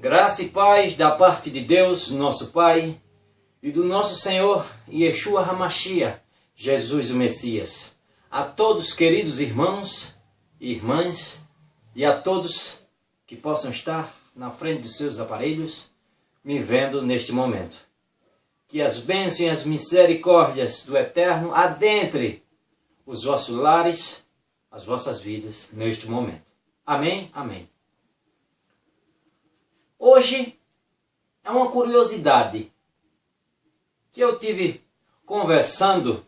Graça e paz da parte de Deus, nosso Pai, e do nosso Senhor Yeshua HaMashiach, Jesus o Messias. A todos queridos irmãos e irmãs, e a todos que possam estar na frente de seus aparelhos, me vendo neste momento. Que as bênçãos e as misericórdias do Eterno adentre os vossos lares, as vossas vidas neste momento. Amém? Amém. Hoje é uma curiosidade que eu tive conversando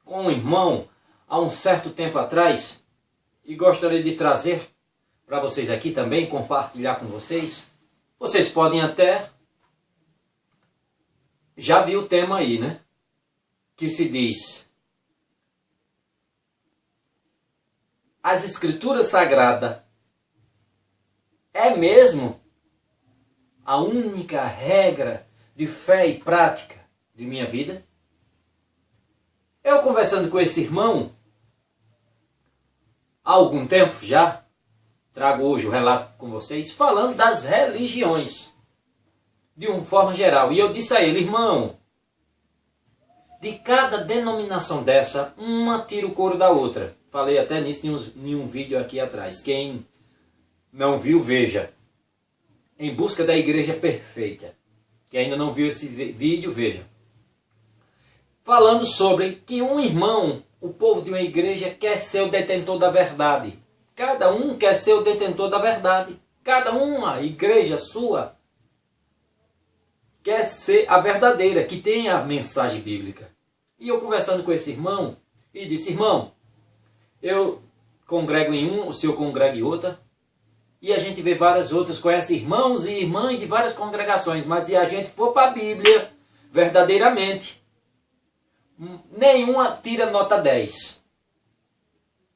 com um irmão há um certo tempo atrás e gostaria de trazer para vocês aqui também, compartilhar com vocês. Vocês podem até já viu o tema aí, né? Que se diz: as Escrituras Sagradas é mesmo a única regra de fé e prática de minha vida? Eu conversando com esse irmão há algum tempo já, trago hoje o relato com vocês, falando das religiões de uma forma geral. E eu disse a ele: irmão, de cada denominação dessa, uma tira o couro da outra. Falei até nisso em um vídeo aqui atrás. Quem não viu, veja. Em busca da igreja perfeita. Quem ainda não viu esse vídeo, veja. Falando sobre que um irmão, o povo de uma igreja, quer ser o detentor da verdade. Cada um quer ser o detentor da verdade. Cada uma igreja sua quer ser a verdadeira, que tem a mensagem bíblica. E eu conversando com esse irmão, e disse: irmão, eu congrego em um, o senhor congrega em outra, e a gente vê várias outras, conhece irmãos e irmãs de várias congregações, mas se a gente for para a Bíblia, verdadeiramente, nenhuma tira nota 10.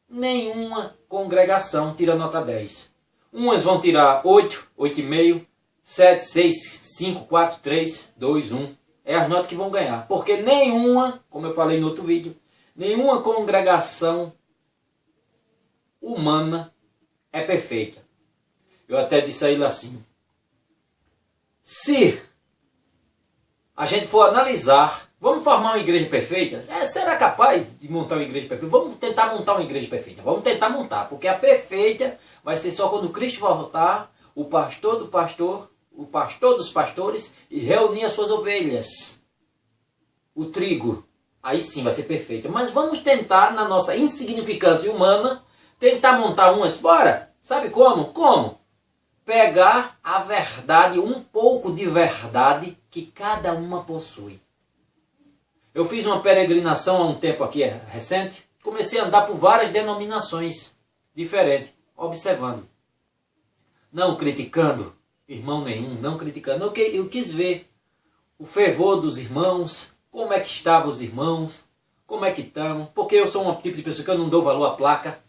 Nenhuma congregação tira nota 10. Umas vão tirar 8, 8,5, 7, 6, 5, 4, 3, 2, 1. É as notas que vão ganhar. Porque nenhuma, como eu falei no outro vídeo, nenhuma congregação humana é perfeita. Eu até disse a ele assim: se a gente for analisar, vamos formar uma igreja perfeita? Será capaz de montar uma igreja perfeita? Vamos tentar montar uma igreja perfeita. Vamos tentar montar, porque a perfeita vai ser só quando Cristo voltar, o pastor do pastor, o pastor dos pastores, e reunir as suas ovelhas. O trigo. Aí sim vai ser perfeita. Mas vamos tentar, na nossa insignificância humana, tentar montar uma. Bora! Sabe como? Como? Pegar a verdade, um pouco de verdade que cada uma possui. Eu fiz uma peregrinação há um tempo aqui recente. Comecei a andar por várias denominações diferentes, observando. Não criticando irmão nenhum, não criticando. Eu quis ver o fervor dos irmãos, como é que estavam os irmãos, como é que estão. Porque eu sou um tipo de pessoa que eu não dou valor à placa.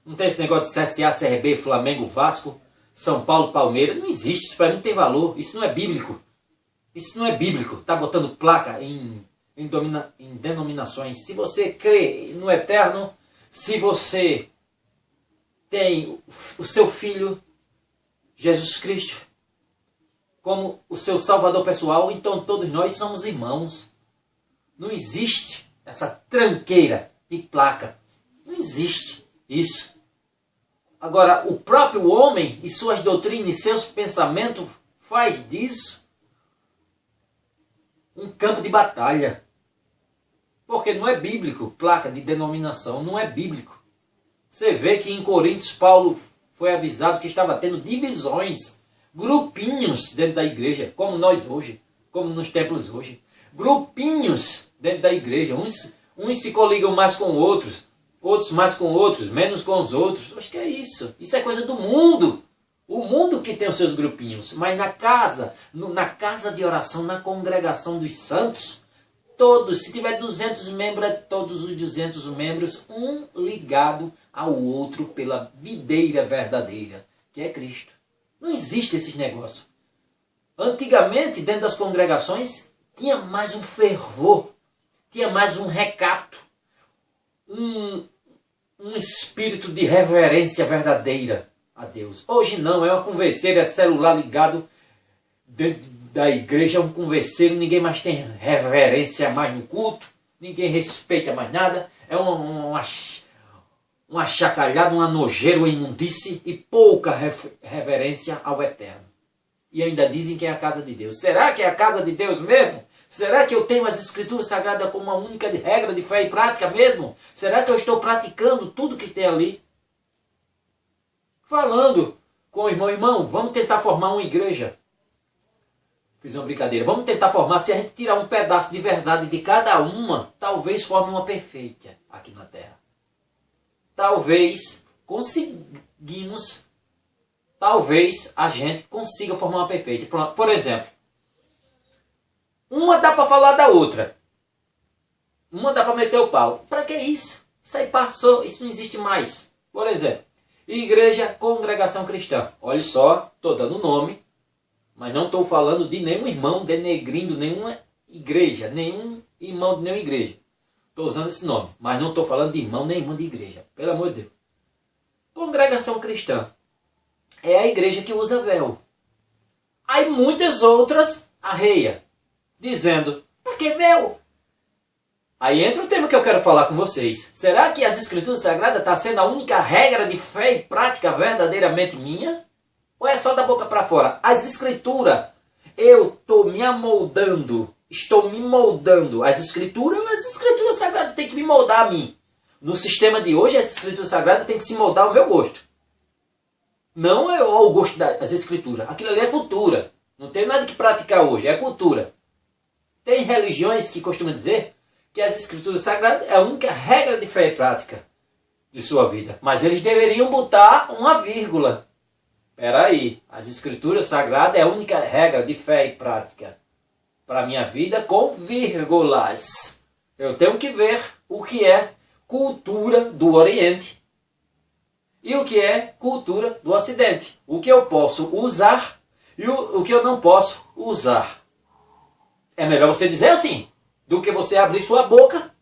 Não tem esse negócio de CSA, CRB, Flamengo, Vasco, São Paulo, Palmeiras. Não existe, isso para mim não tem valor. Isso não é bíblico. Isso não é bíblico. Tá botando placa em denominações. Se você crê no Eterno, se você tem o seu Filho, Jesus Cristo, como o seu Salvador pessoal, então todos nós somos irmãos. Não existe essa tranqueira de placa. Não existe isso. Agora, o próprio homem e suas doutrinas e seus pensamentos faz disso um campo de batalha. Porque não é bíblico, placa de denominação, não é bíblico. Você vê que em Coríntios Paulo foi avisado que estava tendo divisões, grupinhos dentro da igreja, como nós hoje, como nos templos hoje. Grupinhos dentro da igreja, uns se coligam mais com outros, outros mais com outros, menos com os outros. Acho que é isso. Isso é coisa do mundo. O mundo que tem os seus grupinhos. Mas na casa de oração, na congregação dos santos, todos, se tiver 200 membros, é todos os 200 membros, um ligado ao outro pela videira verdadeira, que é Cristo. Não existe esses negócios. Antigamente, dentro das congregações, tinha mais um fervor, tinha mais um recato, um espírito de reverência verdadeira a Deus. Hoje não, é uma converseira, é celular ligado, dentro da igreja é um converseiro, ninguém mais tem reverência mais no culto, ninguém respeita mais nada, é uma chacalhada, uma nojeira, uma imundice e pouca reverência ao Eterno. E ainda dizem que é a casa de Deus. Será que é a casa de Deus mesmo? Será que eu tenho as Escrituras Sagradas como uma única regra de fé e prática mesmo? Será que eu estou praticando tudo que tem ali? Falando com o irmão, vamos tentar formar uma igreja. Fiz uma brincadeira. Vamos tentar formar, se a gente tirar um pedaço de verdade de cada uma, talvez forme uma perfeita aqui na Terra. Talvez a gente consiga formar uma perfeita. Por exemplo, uma dá para falar da outra. Uma dá para meter o pau. Para que isso? Isso aí passou, isso não existe mais. Por exemplo, Igreja Congregação Cristã. Olha só, estou dando nome, mas não estou falando de nenhum irmão denegrindo nenhuma igreja, nenhum irmão de nenhuma igreja. Estou usando esse nome, mas não estou falando de irmão nenhuma de igreja. Pelo amor de Deus. Congregação Cristã é a igreja que usa véu. Aí muitas outras arreia, dizendo, para que véu? Aí entra o tema que eu quero falar com vocês. Será que as Escrituras Sagradas estão sendo a única regra de fé e prática verdadeiramente minha? Ou é só da boca para fora? As Escrituras, eu estou me amoldando, estou me moldando. As Escrituras Sagradas têm que me moldar a mim. No sistema de hoje, as Escrituras Sagradas têm que se moldar ao meu gosto. Não é o gosto das Escrituras. Aquilo ali é cultura. Não tem nada que praticar hoje, é cultura. Tem religiões que costumam dizer que as Escrituras Sagradas é a única regra de fé e prática de sua vida. Mas eles deveriam botar uma vírgula. Espera aí, as Escrituras Sagradas é a única regra de fé e prática para a minha vida com vírgulas. Eu tenho que ver o que é cultura do Oriente e o que é cultura do Ocidente. O que eu posso usar e o que eu não posso usar. É melhor você dizer assim, do que você abrir sua boca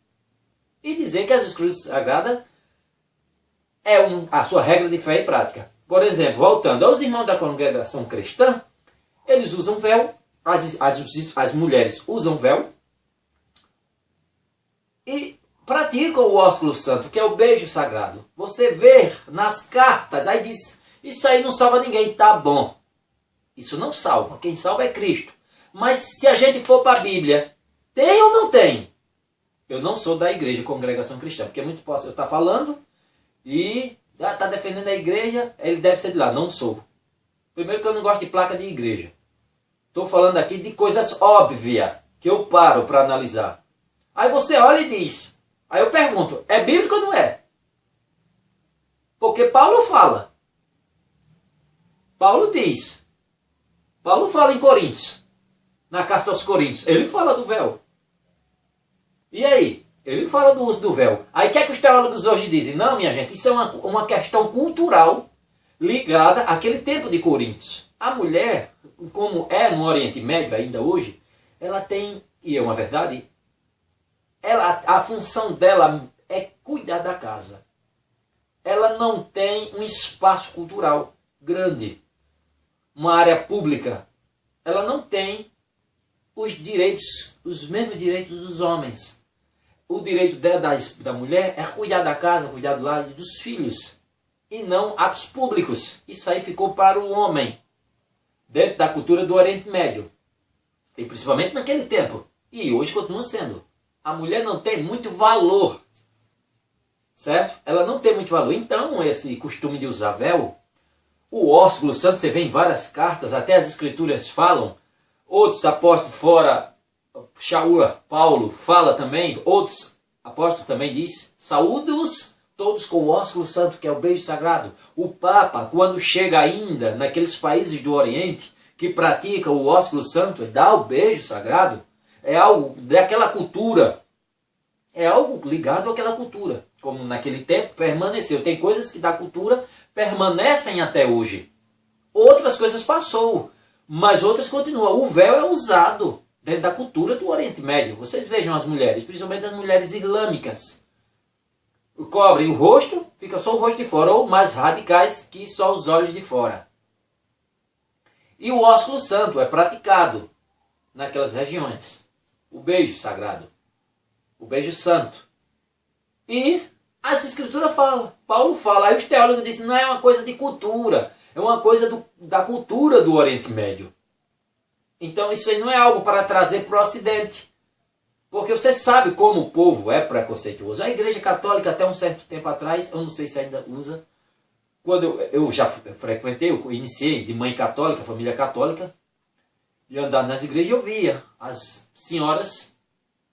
e dizer que as Escrituras Sagradas é a sua regra de fé e prática. Por exemplo, voltando aos irmãos da congregação cristã, eles usam véu, as mulheres usam véu e praticam o ósculo santo, que é o beijo sagrado. Você vê nas cartas, aí diz, isso aí não salva ninguém, tá bom. Isso não salva, quem salva é Cristo. Mas se a gente for para a Bíblia, tem ou não tem? Eu não sou da igreja Congregação Cristã, porque é muito fácil eu estar falando e está defendendo a igreja, ele deve ser de lá. Não sou. Primeiro que eu não gosto de placa de igreja. Estou falando aqui de coisas óbvias, que eu paro para analisar. Aí você olha e diz, aí eu pergunto, é bíblico ou não é? Porque Paulo fala. Paulo diz. Paulo fala em Coríntios. Na carta aos Coríntios, ele fala do véu. E aí? Ele fala do uso do véu. Aí o que é que os teólogos hoje dizem? Não, minha gente, isso é uma questão cultural ligada àquele tempo de Coríntios. A mulher, como é no Oriente Médio ainda hoje, ela tem, e é uma verdade, a função dela é cuidar da casa. Ela não tem um espaço cultural grande, uma área pública. Ela não tem os direitos, os mesmos direitos dos homens. O direito da mulher é cuidar da casa, cuidar do lar e dos filhos. E não atos públicos. Isso aí ficou para o homem. Dentro da cultura do Oriente Médio. E principalmente naquele tempo. E hoje continua sendo. A mulher não tem muito valor. Certo? Ela não tem muito valor. Então esse costume de usar véu, o ósculo santo, você vê em várias cartas, até as escrituras falam. Outros apóstolos fora, Shaul, Paulo fala também, outros apóstolos também diz, saúde-os todos com o ósculo santo, que é o beijo sagrado. O Papa, quando chega ainda naqueles países do Oriente, que pratica o ósculo santo, dá o beijo sagrado, é algo daquela cultura, é algo ligado àquela cultura, como naquele tempo permaneceu. Tem coisas que da cultura permanecem até hoje, outras coisas passou. Mas outras continuam. O véu é usado dentro da cultura do Oriente Médio. Vocês vejam as mulheres, principalmente as mulheres islâmicas. Cobrem o rosto, fica só o rosto de fora, ou mais radicais que só os olhos de fora. E o ósculo santo é praticado naquelas regiões. O beijo sagrado. O beijo santo. E as escrituras falam. Paulo fala. Aí os teólogos dizem, não é uma coisa de cultura. É uma coisa da cultura do Oriente Médio. Então isso aí não é algo para trazer para o Ocidente. Porque você sabe como o povo é preconceituoso. A Igreja Católica até um certo tempo atrás, eu não sei se ainda usa. Quando eu já frequentei, eu iniciei de mãe católica, família católica. E andar nas igrejas eu via as senhoras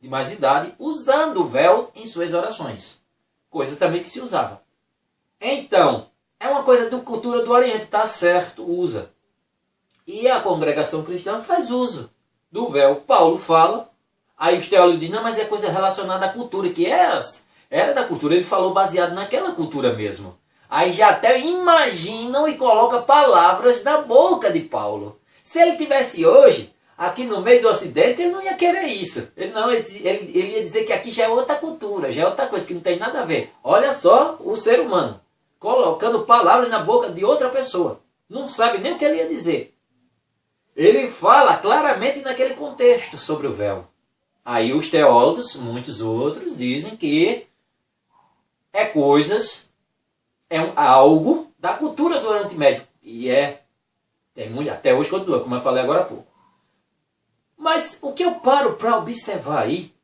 de mais idade usando o véu em suas orações. Coisa também que se usava. Então, é uma coisa da cultura do Oriente, tá certo, usa. E a congregação cristã faz uso do véu. Paulo fala, aí os teólogos dizem, não, mas é coisa relacionada à cultura, que era da cultura, ele falou baseado naquela cultura mesmo. Aí já até imaginam e colocam palavras da boca de Paulo. Se ele tivesse hoje, aqui no meio do Ocidente, ele não ia querer isso. Ele ia dizer que aqui já é outra cultura, já é outra coisa que não tem nada a ver. Olha só o ser humano, colocando palavras na boca de outra pessoa. Não sabe nem o que ele ia dizer. Ele fala claramente naquele contexto sobre o véu. Aí os teólogos, muitos outros, dizem que é coisas, algo da cultura do Oriente Médio. E até hoje continua, como eu falei agora há pouco. Mas o que eu paro para observar aí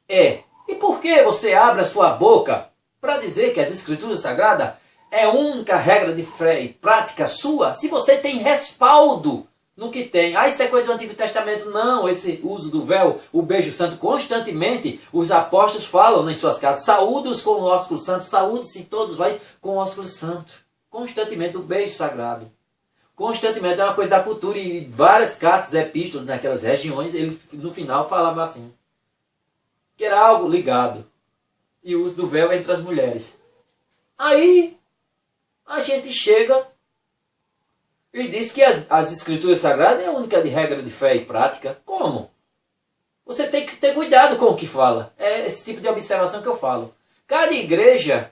e por que você abre a sua boca para dizer que as Escrituras Sagradas é a única regra de fé e prática sua, se você tem respaldo no que tem? Isso é coisa do Antigo Testamento. Não, esse uso do véu, o beijo santo, constantemente os apóstolos falam nas suas casas, saúde-os com o ósculo santo, saúde-se todos vós com o ósculo santo. Constantemente o beijo sagrado. Constantemente é uma coisa da cultura, e várias cartas, epístolas naquelas regiões, eles no final falavam assim, que era algo ligado, e o uso do véu entre as mulheres. Aí a gente chega e diz que as Escrituras Sagradas é a única de regra de fé e prática. Como? Você tem que ter cuidado com o que fala. É esse tipo de observação que eu falo. Cada igreja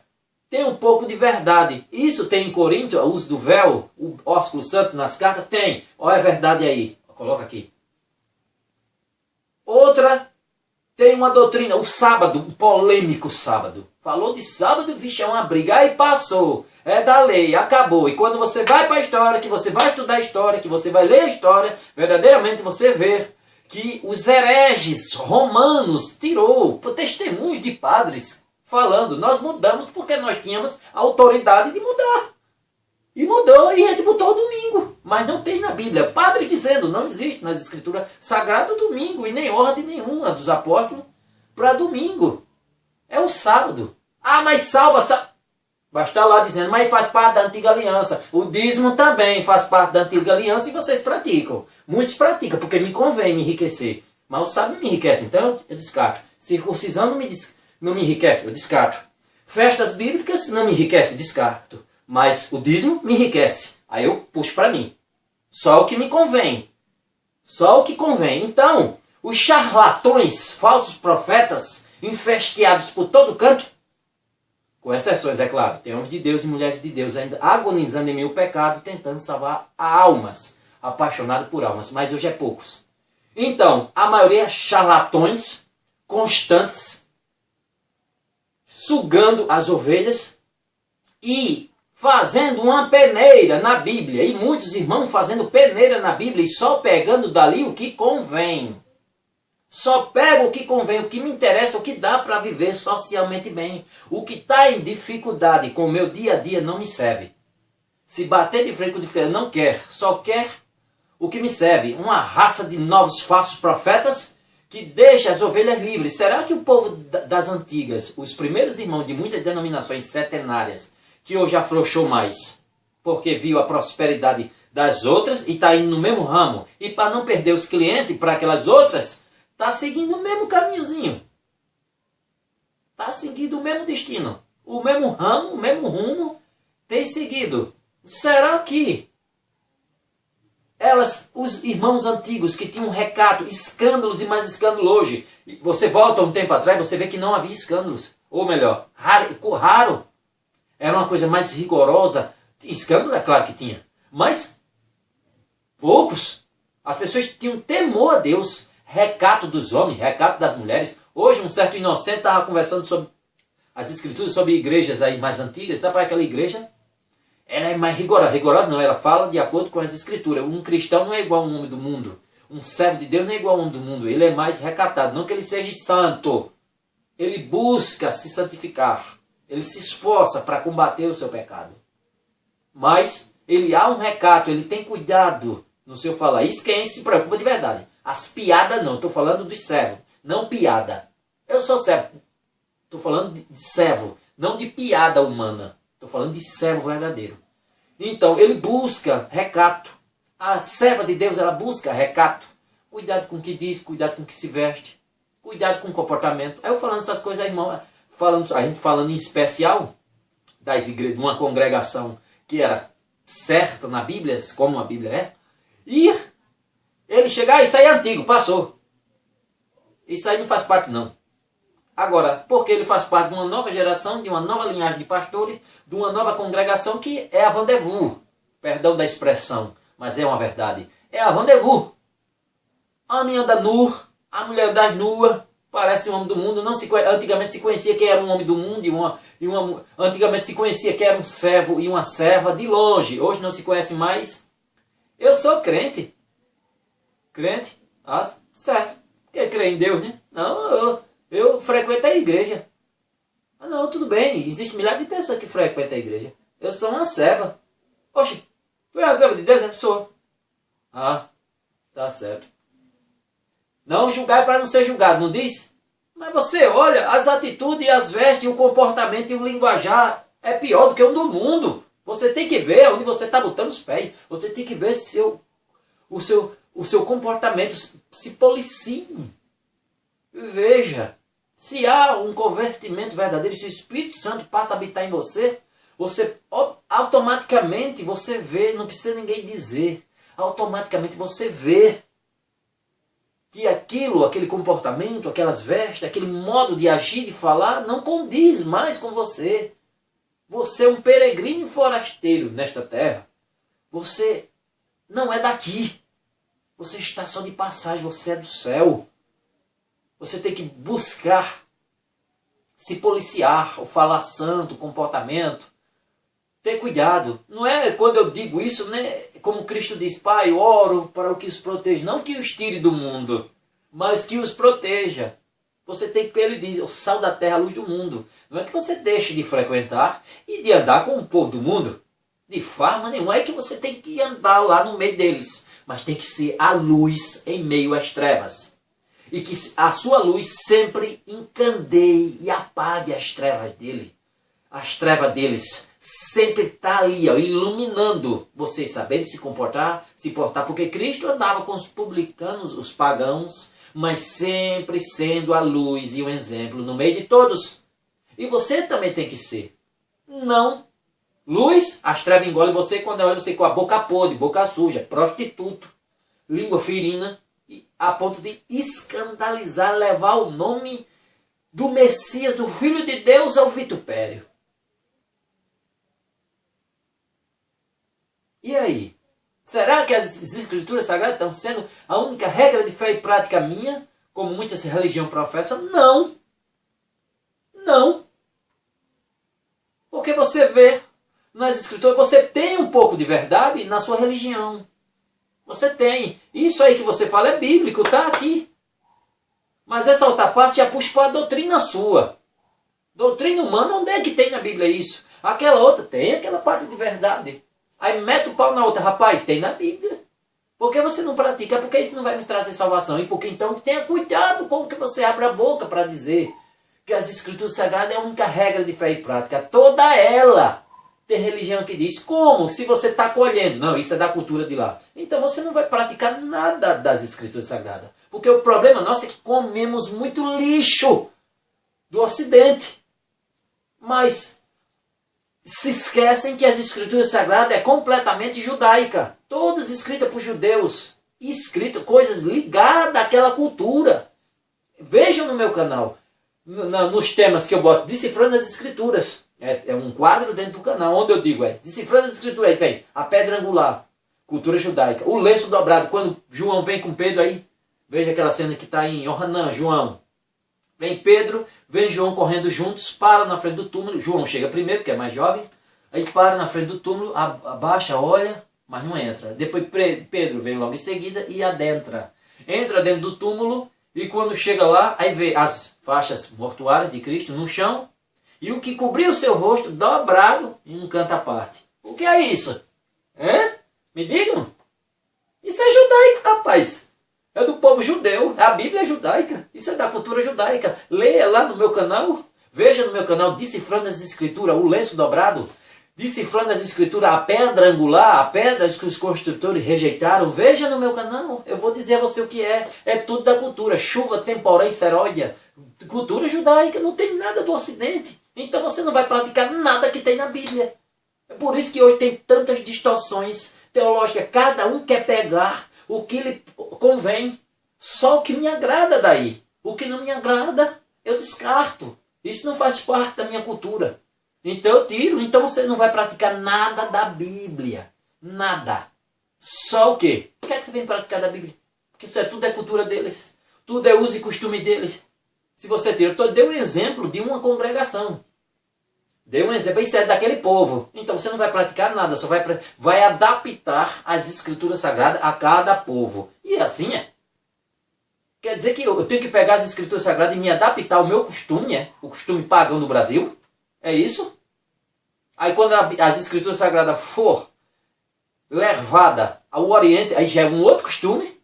tem um pouco de verdade. Isso tem em Corinto, o uso do véu, o ósculo santo nas cartas? Tem. Olha a verdade aí. Coloca aqui. Outra tem uma doutrina, o sábado, um polêmico sábado. Falou de sábado, vixe, é uma briga. Aí passou. É da lei, acabou. E quando você vai para a história, que você vai estudar a história, que você vai ler a história, verdadeiramente você vê que os hereges romanos tirou testemunhos de padres falando, nós mudamos porque nós tínhamos a autoridade de mudar. E mudou, e a gente botou o domingo. Mas não tem na Bíblia. Padres dizendo, não existe nas Escrituras Sagrado domingo, e nem ordem nenhuma dos apóstolos para domingo. É o sábado. Mas salva. Vai estar lá dizendo, mas faz parte da antiga aliança. O dízimo também faz parte da antiga aliança e vocês praticam. Muitos praticam, porque me convém me enriquecer. Mas o sábado me enriquece, então eu descarto. Circuncisão não me enriquece, eu descarto. Festas bíblicas não me enriquece, descarto. Mas o dízimo me enriquece. Aí eu puxo para mim. Só o que me convém. Só o que convém. Então, os charlatões, falsos profetas, infestiados por todo canto, com exceções, é claro, tem homens de Deus e mulheres de Deus ainda agonizando em meio ao pecado, tentando salvar almas, apaixonados por almas, mas hoje é poucos. Então, a maioria é charlatões, constantes, sugando as ovelhas e fazendo uma peneira na Bíblia. E muitos irmãos fazendo peneira na Bíblia e só pegando dali o que convém. Só pego o que convém, o que me interessa, o que dá para viver socialmente bem. O que está em dificuldade com o meu dia a dia não me serve. Se bater de frente com dificuldade, não quer. Só quer o que me serve. Uma raça de novos falsos profetas que deixa as ovelhas livres. Será que o povo das antigas, os primeiros irmãos de muitas denominações setenárias, que hoje afrouxou mais, porque viu a prosperidade das outras e está indo no mesmo ramo, e para não perder os clientes para aquelas outras, está seguindo o mesmo caminhozinho. Está seguindo o mesmo destino. O mesmo ramo, o mesmo rumo tem seguido. Será que os irmãos antigos que tinham um recado, escândalos e mais escândalos hoje, você volta um tempo atrás, você vê que não havia escândalos. Ou melhor, raro. Era uma coisa mais rigorosa. Escândalo é claro que tinha. Mas Poucos. As pessoas tinham temor a Deus. Recato dos homens, recato das mulheres. Hoje um certo inocente estava conversando sobre as escrituras, sobre igrejas aí mais antigas. Sabe aquela igreja? Ela é mais rigorosa. Rigorosa não, ela fala de acordo com as escrituras. Um cristão não é igual a um homem do mundo. Um servo de Deus não é igual a um homem do mundo. Ele é mais recatado. Não que ele seja santo. Ele busca se santificar. Ele se esforça para combater o seu pecado. Mas ele há um recato, ele tem cuidado no seu falar. Isso quem se preocupa de verdade. As piadas não, estou falando de servo, não piada. Eu sou servo, estou falando de servo, não de piada humana. Estou falando de servo verdadeiro. Então, ele busca recato. A serva de Deus, ela busca recato. Cuidado com o que diz, cuidado com o que se veste. Cuidado com o comportamento. Aí eu falando essas coisas, irmão, a gente falando em especial das igrejas, de uma congregação que era certa na Bíblia, como a Bíblia é. E ele chegar, isso aí é antigo, passou. Isso aí não faz parte não. Agora, porque ele faz parte de uma nova geração, de uma nova linhagem de pastores, de uma nova congregação que é a Rendezvous. Perdão da expressão, mas é uma verdade. É a Rendezvous. A minha anda nu, a mulher das nuas, parece um homem do mundo. Antigamente se conhecia quem era um homem do mundo antigamente se conhecia quem era um servo e uma serva de longe. Hoje não se conhece mais. Eu sou crente. Crente? Ah, certo. Quem crê em Deus, né? Não, eu frequento a igreja. Ah, não, tudo bem. Existe milhares de pessoas que frequentam a igreja. Eu sou uma serva. Oxe, tu é uma serva de Deus? Eu sou. Ah, tá certo. Não julgar para não ser julgado, não diz? Mas você olha, as atitudes, as vestes, o comportamento e o linguajar é pior do que o do mundo. Você tem que ver onde você está botando os pés. Você tem que ver o seu comportamento. Se policie. Veja. Se há um convertimento verdadeiro, se o Espírito Santo passa a habitar em você, você automaticamente você vê, não precisa ninguém dizer. Automaticamente você vê que aquele comportamento, aquelas vestes, aquele modo de agir, de falar, não condiz mais com você. Você é um peregrino forasteiro nesta terra. Você não é daqui. Você está só de passagem, você é do céu. Você tem que buscar se policiar, o falar santo, o comportamento. Ter cuidado. Não é quando eu digo isso, né? Como Cristo diz, Pai, oro para o que os proteja. Não que os tire do mundo, mas que os proteja. Você tem que, ele diz, o sal da terra, a luz do mundo. Não é que você deixe de frequentar e de andar com o povo do mundo. De forma nenhuma é que você tem que andar lá no meio deles. Mas tem que ser a luz em meio às trevas. E que a sua luz sempre encandeie e apague as trevas dele. As trevas deles sempre está ali, ó, iluminando vocês saberem se comportar, se portar. Porque Cristo andava com os publicanos, os pagãos, mas sempre sendo a luz e o exemplo no meio de todos. E você também tem que ser. Não. Luz, as trevas engolem você quando olha você com a boca podre, boca suja, prostituto, língua ferina, a ponto de escandalizar, levar o nome do Messias, do Filho de Deus ao vitupério. E aí? Será que as Escrituras Sagradas estão sendo a única regra de fé e prática minha, como muitas religiões professam? Não. Não. Porque você vê nas Escrituras, você tem um pouco de verdade na sua religião. Você tem. Isso aí que você fala é bíblico, está aqui. Mas essa outra parte já puxa para a doutrina sua. Doutrina humana, onde é que tem na Bíblia isso? Aquela outra tem aquela parte de verdade. Aí mete o pau na outra. Rapaz, tem na Bíblia. Por que você não pratica? Porque isso não vai me trazer salvação. E porque então tenha cuidado com o que você abre a boca para dizer que as Escrituras Sagradas é a única regra de fé e prática. Toda ela. Tem religião que diz, como? Se você está colhendo. Não, isso é da cultura de lá. Então você não vai praticar nada das Escrituras Sagradas. Porque o problema nosso é que comemos muito lixo do Ocidente. Mas se esquecem que as Escrituras Sagradas é completamente judaica. Todas escritas por judeus. Escritas, coisas ligadas àquela cultura. Vejam no meu canal. Nos temas que eu boto, decifrando as Escrituras. É um quadro dentro do canal, onde eu digo, decifrando as Escrituras. Aí tem a pedra angular. Cultura judaica. O lenço dobrado, quando João vem com Pedro aí, veja aquela cena que está em Yohanan, João. Vem Pedro, vem João correndo juntos, para na frente do túmulo. João chega primeiro, que é mais jovem. Aí para na frente do túmulo, abaixa, olha, mas não entra. Depois Pedro vem logo em seguida e adentra. Entra dentro do túmulo e quando chega lá, aí vê as faixas mortuárias de Cristo no chão e o que cobriu o seu rosto dobrado em um canto à parte. O que é isso? Me digam? Isso é judaico, rapaz. É do povo judeu. A Bíblia é judaica. Isso é da cultura judaica. Leia lá no meu canal. Veja no meu canal Decifrando as Escrituras, o lenço dobrado. Decifrando as Escrituras, a pedra angular, a pedra que os construtores rejeitaram. Veja no meu canal. Eu vou dizer a você o que é. É tudo da cultura. Chuva, temporã e seródia. Cultura judaica. Não tem nada do Ocidente. Então você não vai praticar nada que tem na Bíblia. É por isso que hoje tem tantas distorções teológicas. Cada um quer pegar o que lhe convém. Só o que me agrada daí. O que não me agrada, eu descarto. Isso não faz parte da minha cultura. Então eu tiro. Então você não vai praticar nada da Bíblia. Nada. Só o quê? O que é que você vem praticar da Bíblia? Porque isso tudo é cultura deles. Tudo é uso e costumes deles. Se você tira, eu dei um exemplo de uma congregação. Dei um exemplo, isso é daquele povo. Então você não vai praticar nada, só vai adaptar as escrituras sagradas a cada povo. E assim é. Quer dizer que eu tenho que pegar as escrituras sagradas e me adaptar ao meu costume, o costume pagão do Brasil? É isso? Aí quando as escrituras sagradas for levada ao Oriente, aí já é um outro costume?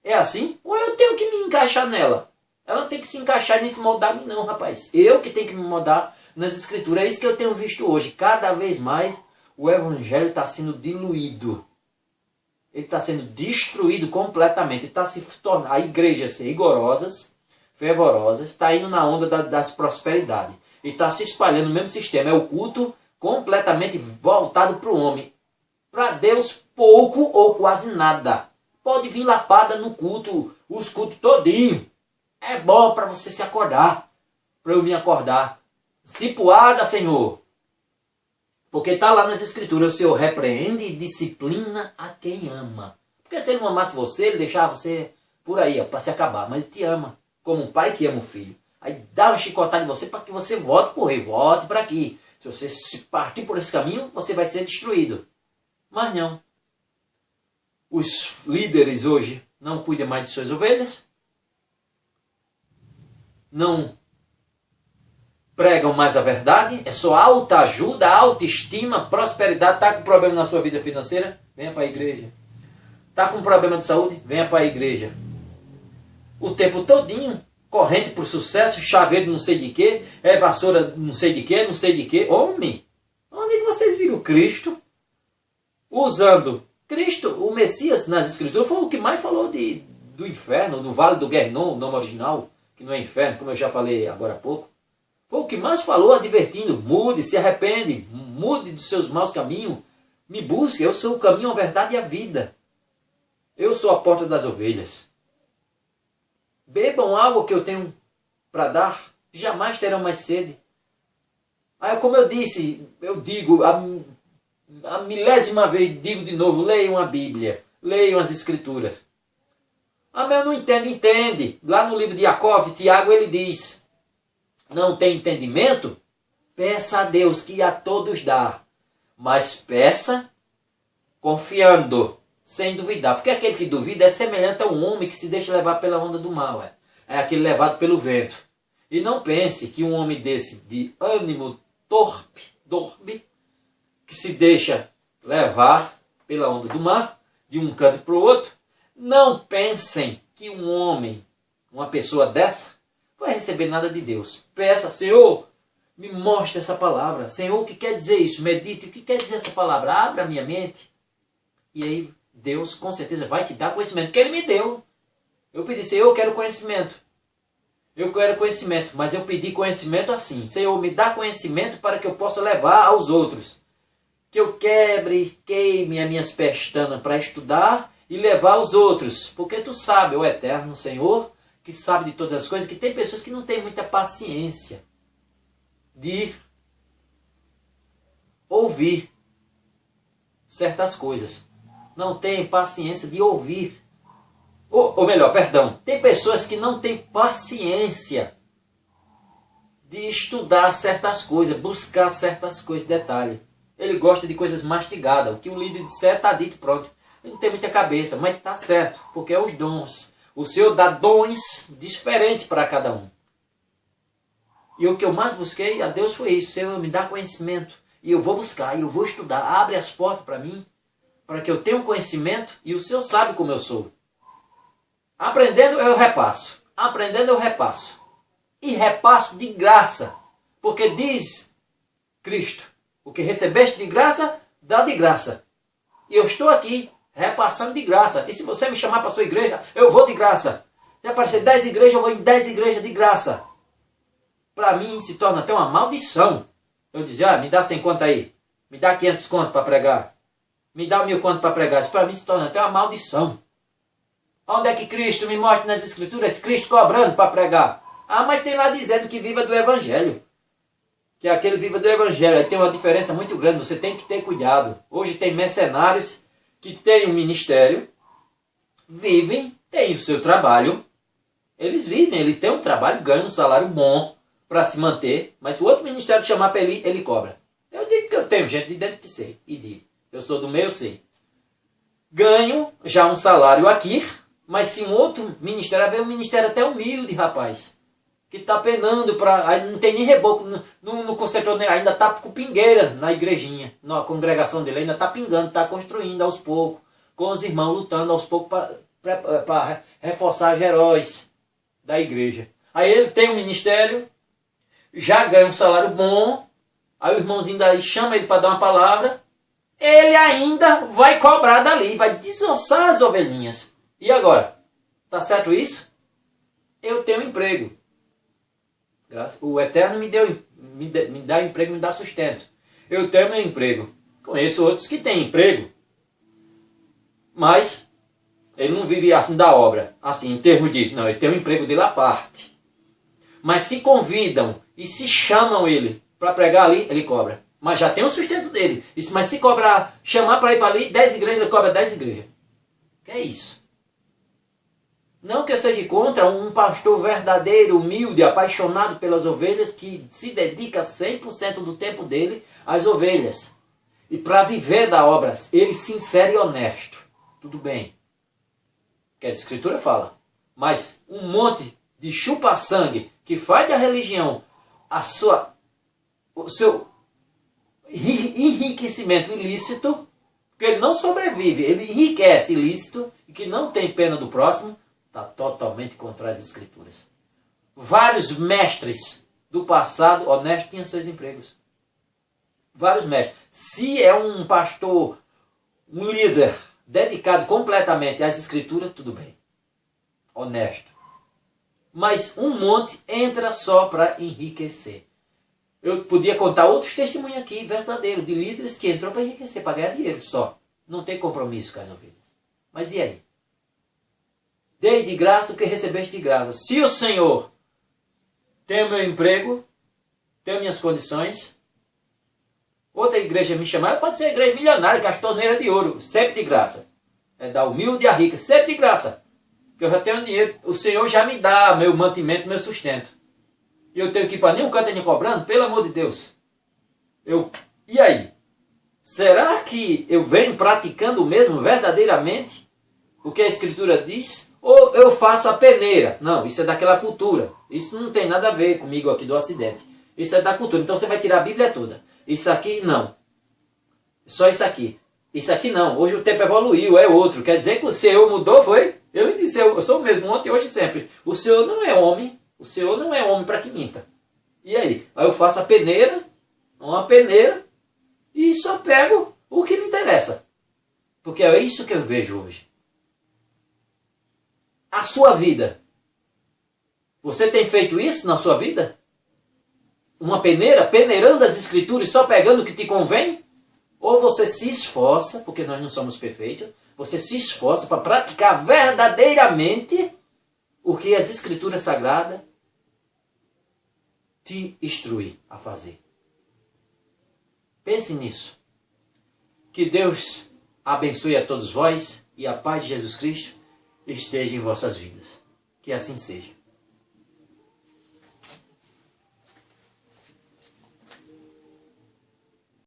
É assim? Ou eu tenho que me encaixar nela? Ela não tem que se encaixar nesse moldar me não, rapaz. Eu que tenho que me moldar nas escrituras. É isso que eu tenho visto hoje. Cada vez mais o evangelho está sendo diluído. Ele está sendo destruído completamente. Está se tornando a igrejas rigorosas, fervorosas, está indo na onda das prosperidades. E está se espalhando o mesmo sistema. É o culto completamente voltado para o homem. Para Deus, pouco ou quase nada. Pode vir lapada no culto, os cultos todinho. É bom para você se acordar. Para eu me acordar. Cipuada, Senhor. Porque está lá nas escrituras, o Senhor repreende e disciplina a quem ama. Porque se ele não amasse você, ele deixava você por aí, para se acabar. Mas ele te ama, como um pai que ama o filho. Aí dá uma chicotada em você para que você volte por aí, volte para aqui. Se você se partir por esse caminho, você vai ser destruído. Mas não. Os líderes hoje não cuidam mais de suas ovelhas. Não pregam mais a verdade, é só autoajuda, autoestima, prosperidade. Está com problema na sua vida financeira? Venha para a igreja. Está com problema de saúde? Venha para a igreja. O tempo todinho, corrente por sucesso, chaveiro não sei de quê, vassoura não sei de quê, não sei de quê. Homem, onde é que vocês viram Cristo? Usando Cristo, o Messias nas escrituras, foi o que mais falou do inferno, do vale do Guernon, o nome original, que não é inferno, como eu já falei agora há pouco. Foi o que mais falou, advertindo, mude, se arrepende, mude dos seus maus caminhos, me busque, eu sou o caminho, a verdade e a vida. Eu sou a porta das ovelhas. Bebam água que eu tenho para dar, jamais terão mais sede. Aí, como eu disse, eu digo, a milésima vez, digo de novo, leiam a Bíblia, leiam as Escrituras. Ah, mas eu não entendo, entende. Lá no livro de Jacó, Tiago, ele diz... Não tem entendimento? Peça a Deus que a todos dá. Mas peça confiando, sem duvidar. Porque aquele que duvida é semelhante a um homem que se deixa levar pela onda do mal. É aquele levado pelo vento. E não pense que um homem desse, de ânimo torpe, que se deixa levar pela onda do mar, de um canto para o outro, não pensem que um homem, uma pessoa dessa, vai receber nada de Deus. Peça, Senhor, me mostre essa palavra. Senhor, o que quer dizer isso? Medite, o que quer dizer essa palavra? Abra a minha mente. E aí Deus com certeza vai te dar conhecimento, que Ele me deu. Eu pedi, Senhor, eu quero conhecimento. Eu quero conhecimento, mas eu pedi conhecimento assim. Senhor, me dá conhecimento para que eu possa levar aos outros. Que eu queime as minhas pestanas para estudar e levar aos outros. Porque tu sabe, ó eterno Senhor, que sabe de todas as coisas, que tem pessoas que não têm muita paciência de ouvir certas coisas. não têm paciência de ouvir. Ou melhor, perdão, tem pessoas que não têm paciência de estudar certas coisas, buscar certas coisas, detalhe. Ele gosta de coisas mastigadas. O que o líder disser está dito, pronto. Ele não tem muita cabeça, mas está certo, porque é os dons. O Senhor dá dons diferentes para cada um. E o que eu mais busquei a Deus foi isso. Senhor, me dá conhecimento. E eu vou buscar, e eu vou estudar. Abre as portas para mim, para que eu tenha um conhecimento. E o Senhor sabe como eu sou. Aprendendo, eu repasso. Aprendendo, eu repasso. E repasso de graça. Porque diz Cristo, o que recebeste de graça, dá de graça. E eu estou aqui, repassando de graça. E se você me chamar para a sua igreja, eu vou de graça. Se aparecer 10 igrejas, eu vou em 10 igrejas de graça. Para mim se torna até uma maldição. Eu dizia, me dá 100 conto aí. Me dá 500 conto para pregar. Me dá 1000 conto para pregar. Isso para mim se torna até uma maldição. Onde é que Cristo me mostra nas Escrituras? Cristo cobrando para pregar. Ah, mas tem lá dizendo que viva do Evangelho. Que aquele viva do Evangelho. Aí tem uma diferença muito grande. Você tem que ter cuidado. Hoje tem mercenários que têm um ministério, vivem, têm o seu trabalho. Eles vivem, eles têm um trabalho, ganham um salário bom para se manter. Mas o outro ministério chamar para ele cobra. Eu digo que eu tenho gente de dentro que sei. E digo, eu sou do meio, eu sei. Ganho já um salário aqui. Mas se um outro ministério, vai ver um ministério até humilde, rapaz. Que está penando para... Aí não tem nem reboco no concerto, ainda está com pingueira na igrejinha. Na congregação dele ainda está pingando, está construindo aos poucos. Com os irmãos lutando aos poucos para reforçar os heróis da igreja. Aí ele tem um ministério, já ganha um salário bom. Aí o irmãozinho daí chama ele para dar uma palavra. Ele ainda vai cobrar dali, vai desossar as ovelhinhas. E agora? Tá certo isso? Eu tenho emprego. O Eterno me dá emprego, me dá sustento. Eu tenho meu emprego. Conheço outros que têm emprego. Mas ele não vive assim da obra. Assim, em termos de... Não, ele tem um emprego dele à parte. Mas se convidam e se chamam ele para pregar ali, ele cobra. Mas já tem o sustento dele. Mas se cobrar, chamar para ir para ali, 10 igrejas, ele cobra 10 igrejas. Que é isso? Não que eu seja contra um pastor verdadeiro, humilde, apaixonado pelas ovelhas, que se dedica 100% do tempo dele às ovelhas. E para viver da obra, ele sincero e honesto. Tudo bem. Que a Escritura fala. Mas um monte de chupa-sangue que faz da religião o seu enriquecimento ilícito, porque ele não sobrevive, ele enriquece ilícito e que não tem pena do próximo, está totalmente contra as Escrituras. Vários mestres do passado honesto tinham seus empregos. Vários mestres. Se é um pastor, um líder dedicado completamente às Escrituras, tudo bem. Honesto. Mas um monte entra só para enriquecer. Eu podia contar outros testemunhos aqui, verdadeiros, de líderes que entram para enriquecer, para ganhar dinheiro só. Não tem compromisso com as ovelhas. Mas e aí? Dei de graça o que recebeste de graça. Se o Senhor tem o meu emprego, tem minhas condições, outra igreja me chamar, pode ser igreja milionária, castoneira de ouro, sempre de graça. É da humilde a rica, sempre de graça. Que eu já tenho dinheiro, o Senhor já me dá meu mantimento, meu sustento. E eu tenho que ir para nenhum canto nem cobrando, pelo amor de Deus. E aí? Será que eu venho praticando o mesmo verdadeiramente? O que a Escritura diz? Ou eu faço a peneira? Não, isso é daquela cultura. Isso não tem nada a ver comigo aqui do Ocidente. Isso é da cultura. Então você vai tirar a Bíblia toda. Isso aqui, não. Só isso aqui. Isso aqui não. Hoje o tempo evoluiu, é outro. Quer dizer que o Senhor mudou, foi? Ele disse, eu sou o mesmo ontem, hoje e sempre. O Senhor não é homem. O Senhor não é homem para que minta. E aí? Aí eu faço a peneira, uma peneira, e só pego o que me interessa. Porque é isso que eu vejo hoje. A sua vida. Você tem feito isso na sua vida? Uma peneira, peneirando as Escrituras, só pegando o que te convém? Ou você se esforça, porque nós não somos perfeitos, você se esforça para praticar verdadeiramente o que as Escrituras Sagradas te instrui a fazer. Pense nisso. Que Deus abençoe a todos vós e a paz de Jesus Cristo esteja em vossas vidas. Que assim seja.